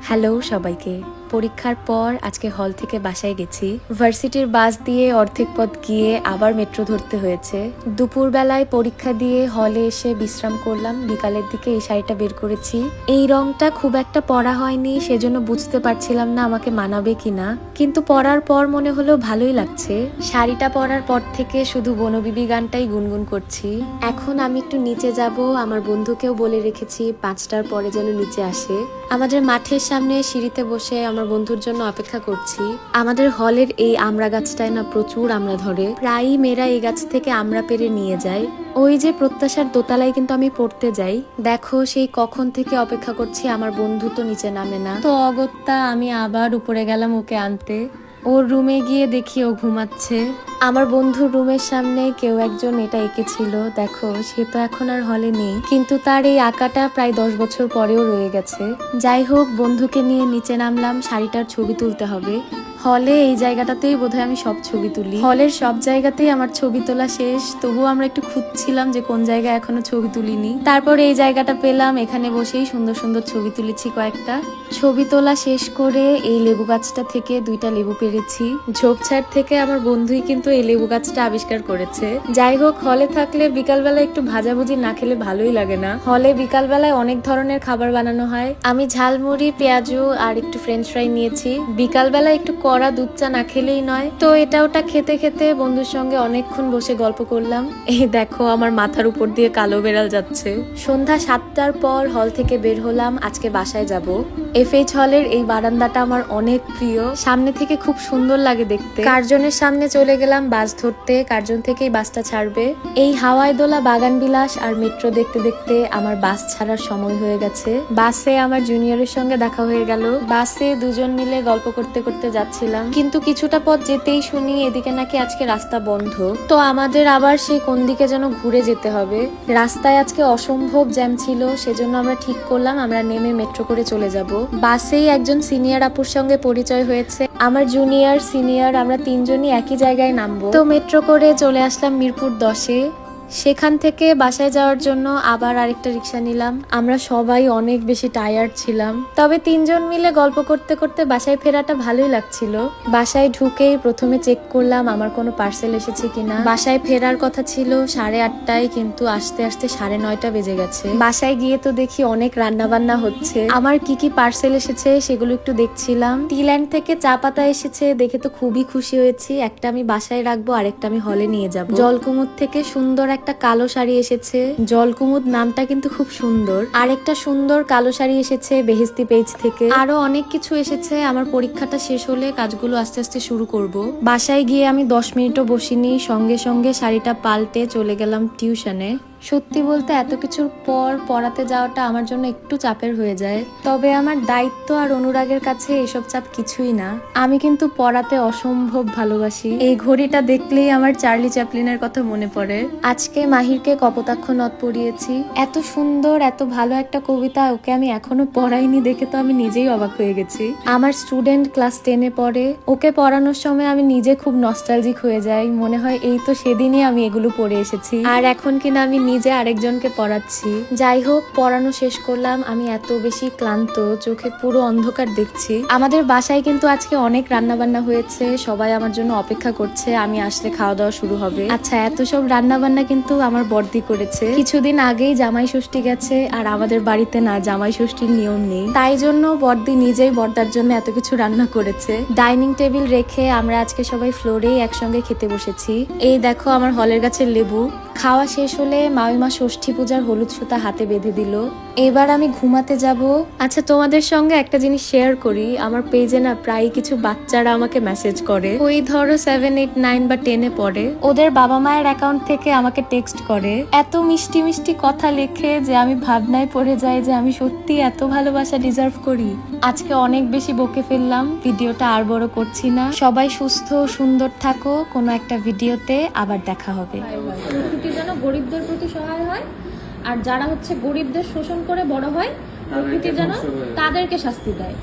Hello সবাইকে। পরীক্ষার পর আজকে হল থেকে বাসায় গেছি। ভার্সিটির বাস দিয়ে অর্ধেক পথ গিয়ে আবার মেট্রো ধরতে হয়েছে। দুপুরবেলায় পরীক্ষা দিয়ে হলে এসে বিশ্রাম করলাম। বিকালের দিকে এই শাড়িটা বের করেছি। এই রংটা খুব একটা পরা হয়নি, সেজন্য বুঝতে পারছিলাম না আমাকে মানাবে কিনা, কিন্তু পরার পর মনে হলো ভালোই লাগছে। শাড়িটা পরার পর থেকে শুধু বনবিবি গানটাই গুনগুন করছি। এখন আমি একটু নিচে যাব। আমার বন্ধুকেও বলে রেখেছি 5টার পরে যেন নিচে আসে। আমাদের মাঠের সামনে সিঁড়িতে বসে আমার বন্ধুর জন্য অপেক্ষা করছি। আমাদের হলের এই আমড়া গাছটায় না প্রচুর আমড়া ধরে, প্রায়ই মেয়েরা এই গাছ থেকে আমড়া পেরে নিয়ে যায়। ওই যে প্রত্যাশার দোতলায় কিন্তু আমি পড়তে যাই। দেখো সেই কখন থেকে অপেক্ষা করছি, আমার বন্ধু তো নিচে নামে না। তো অগত্যা আমি আবার উপরে গেলাম ওকে আনতে। ওর রুমে গিয়ে দেখি ও ঘুমাচ্ছে। আমার বন্ধুর রুমের সামনে কেউ একজন এটা এঁকেছিল। দেখো সে তো এখন আর হলে নেই, কিন্তু তার এই আঁকাটা প্রায় 10 বছর পরেও রয়ে গেছে। যাই হোক, বন্ধুকে নিয়ে নিচে নামলাম, শাড়িটার ছবি তুলতে হবে। হলে এই জায়গাটাতেই বোধহয় আমি সব ছবি তুলি। হলের সব জায়গাতেই আমার ছবি তোলা শেষ, তবুও আমরা একটু খুঁজছিলাম যে কোন জায়গায় এখনো ছবি তুলিনি। তারপর এই জায়গাটা পেলাম, এখানে বসেই সুন্দর সুন্দর ছবি তুলেছি কয়েকটা। ছবি তোলা শেষ করে এই লেবু গাছটা থেকে 2টা লেবু পেরেছি। ঝোপঝাড় থেকে আমার বন্ধুই কিন্তু এই লেবু গাছটা আবিষ্কার করেছে। যাই হোক, হলে থাকলে বিকালবেলা একটু ভাজাভুজি না খেলে ভালোই লাগে না। হলে বিকালবেলায় অনেক ধরনের খাবার বানানো হয়। আমি ঝালমুড়ি, পেঁয়াজু আর একটু ফ্রেঞ্চ ফ্রাই নিয়েছি। বিকালবেলা একটু কড়া দুধ চা না খেলেই নয়। তো এটা ওটা খেতে খেতে বন্ধুর সঙ্গে অনেকক্ষণ বসে গল্প করলাম। এই দেখো আমার মাথার উপর দিয়ে কালো বেড়াল যাচ্ছে। সন্ধ্যা 7টার পর হল থেকে বের হলাম। আজকে বাসায় যাব। FH হলের এই বারান্দাটা আমার অনেক প্রিয়, সামনে থেকে খুব সুন্দর লাগে দেখতে। কার্জনের সামনে চলে গেলাম বাস ধরতে। কার্জন থেকেই বাসটা ছাড়বে। এই হাওয়ায় দোলা বাগান বিলাস আর মেট্রো দেখতে দেখতে আমার বাস ছাড়ার সময় হয়ে গেছে। বাসে আমার জুনিয়রের সঙ্গে দেখা হয়ে গেল। বাসে দুজন মিলে গল্প করতে করতে যাচ্ছিলাম, কিন্তু কিছুটা পথ যেতেই শুনি এদিকে নাকি আজকে রাস্তা বন্ধ। তো আমাদের আবার সেই কোন দিকে যেন ঘুরে যেতে হবে। রাস্তায় আজকে অসম্ভব জ্যাম ছিল, সেজন্য আমরা ঠিক করলাম আমরা নেমে মেট্রো করে চলে যাব। বাসেই একজন সিনিয়র আপুর সঙ্গে পরিচয় হয়েছে। আমার জুনিয়র সিনিয়র আমরা 3জনই একই জায়গায় নামবো। তো মেট্রো করে চলে আসলাম মিরপুর 10-এ। সেখান থেকে বাসায় যাওয়ার জন্য আবার আরেকটা রিক্সা নিলাম। আমরা সবাই অনেক বেশি টায়ার্ড ছিলাম, তবে 3জন মিলে গল্প করতে করতে বাসায় ফেরাটা ভালোই লাগছিল। বাসায় ঢুকেই প্রথমে চেক করলাম আমার কোনো পার্সেল এসেছে কিনা। বাসায় ফেরার কথা ছিল 8:30টায়, কিন্তু আসতে আসতে 9:30 বেজে গেছে। বাসায় গিয়ে তো দেখি অনেক রান্না বান্না হচ্ছে। আমার কি কি পার্সেল এসেছে সেগুলো একটু দেখছিলাম। টিল্যান্ড থেকে চা পাতা এসেছে, দেখে তো খুবই খুশি হয়েছি। একটা আমি বাসায় রাখবো, আরেকটা আমি হলে নিয়ে যাব। জলকুমুদ থেকে সুন্দর একটা কালো শাড়ি এসেছে। জলকুমুদ নামটা কিন্তু খুব সুন্দর। আরেকটা সুন্দর কালো শাড়ি এসেছে বেহেস্তি পেজ থেকে। আরো অনেক কিছু এসেছে। আমার পরীক্ষাটা শেষ হলে কাজগুলো আস্তে আস্তে শুরু করব। বাসায় গিয়ে আমি 10 মিনিটও বসিনি, সঙ্গে সঙ্গে শাড়িটা পাল্টে চলে গেলাম টিউশনে। সত্যি বলতে এত কিছুর পর পড়াতে যাওয়াটা আমার জন্য একটু চাপের হয়ে যায়, তবে আমার দায়িত্ব আর অনুরাগের কাছে এসব চাপ কিছুই না। আমি কিন্তু পড়াতে অসম্ভব ভালোবাসি। এই ঘড়িটা দেখলেই আমার চার্লি চ্যাপলিনের কথা মনে পড়ে। আজকে মাহিরকে কপোতাক্ষ নদ পড়িয়েছি। এত সুন্দর এত ভালো একটা কবিতা ওকে আমি এখনো পড়াইনি দেখে তো আমি নিজেই অবাক হয়ে গেছি। আমার স্টুডেন্ট ক্লাস 10-এ পড়ে। ওকে পড়ানোর সময় আমি নিজে খুব নস্টালজিক হয়ে যাই। মনে হয় এই তো সেদিনই আমি এগুলো পড়ে এসেছি, আর এখন কিনা আমি নিজে আরেকজনকে পড়াচ্ছি। যাই হোক, পড়ানো শেষ করলাম। আমি এত বেশি ক্লান্ত, চোখে পুরো অন্ধকার দেখছি। আমাদের বাসায় কিন্তু আজকে অনেক রান্না বান্না হয়েছে। সবাই আমার জন্য অপেক্ষা করছে, আমি আসলে খাওয়া দাওয়া শুরু হবে। আচ্ছা, এত সব রান্না বান্না কিন্তু আমার বড়দি করেছে। কিছুদিন আগেই জামাই ষষ্ঠী গেছে, আর আমাদের বাড়িতে না জামাই ষষ্ঠীর নিয়ম নেই, তাই জন্য বড়দি নিজেই বড়দার জন্য এত কিছু রান্না করেছে। ডাইনিং টেবিল রেখে আমরা আজকে সবাই ফ্লোরেই একসঙ্গে খেতে বসেছি। এই দেখো আমার হলের গাছের লেবু। খাওয়া শেষ হলে মামিমা ষষ্ঠী পূজার হলুদ সুতা হাতে বেঁধে দিল। এবার আমি ঘুমাতে যাব। আচ্ছা, তোমাদের সঙ্গে একটা জিনিস শেয়ার করি। আমার পেজে না প্রায় কিছু বাচ্চারা আমাকে মেসেজ করে। ওই ধরো 7, 8, 9 বা 10-এ পড়ে। ওদের বাবা মায়ের অ্যাকাউন্ট থেকে আমাকে টেক্সট করে। এত মিষ্টি মিষ্টি কথা লেখে যে আমি ভাবনায় পড়ে যাই যে আমি সত্যি এত ভালোবাসা ডিজার্ভ করি। আজকে অনেক বেশি বকে ফেললাম, ভিডিওটা আর বড় করছি না। সবাই সুস্থ সুন্দর থাকো। কোনো একটা ভিডিওতে আবার দেখা হবে। প্রকৃতি যেন গরিবদের প্রতি সহায় হয়, আর যারা হচ্ছে গরিবদের শোষণ করে বড় হয়, প্রকৃতি যেন তাদেরকে শাস্তি দেয়।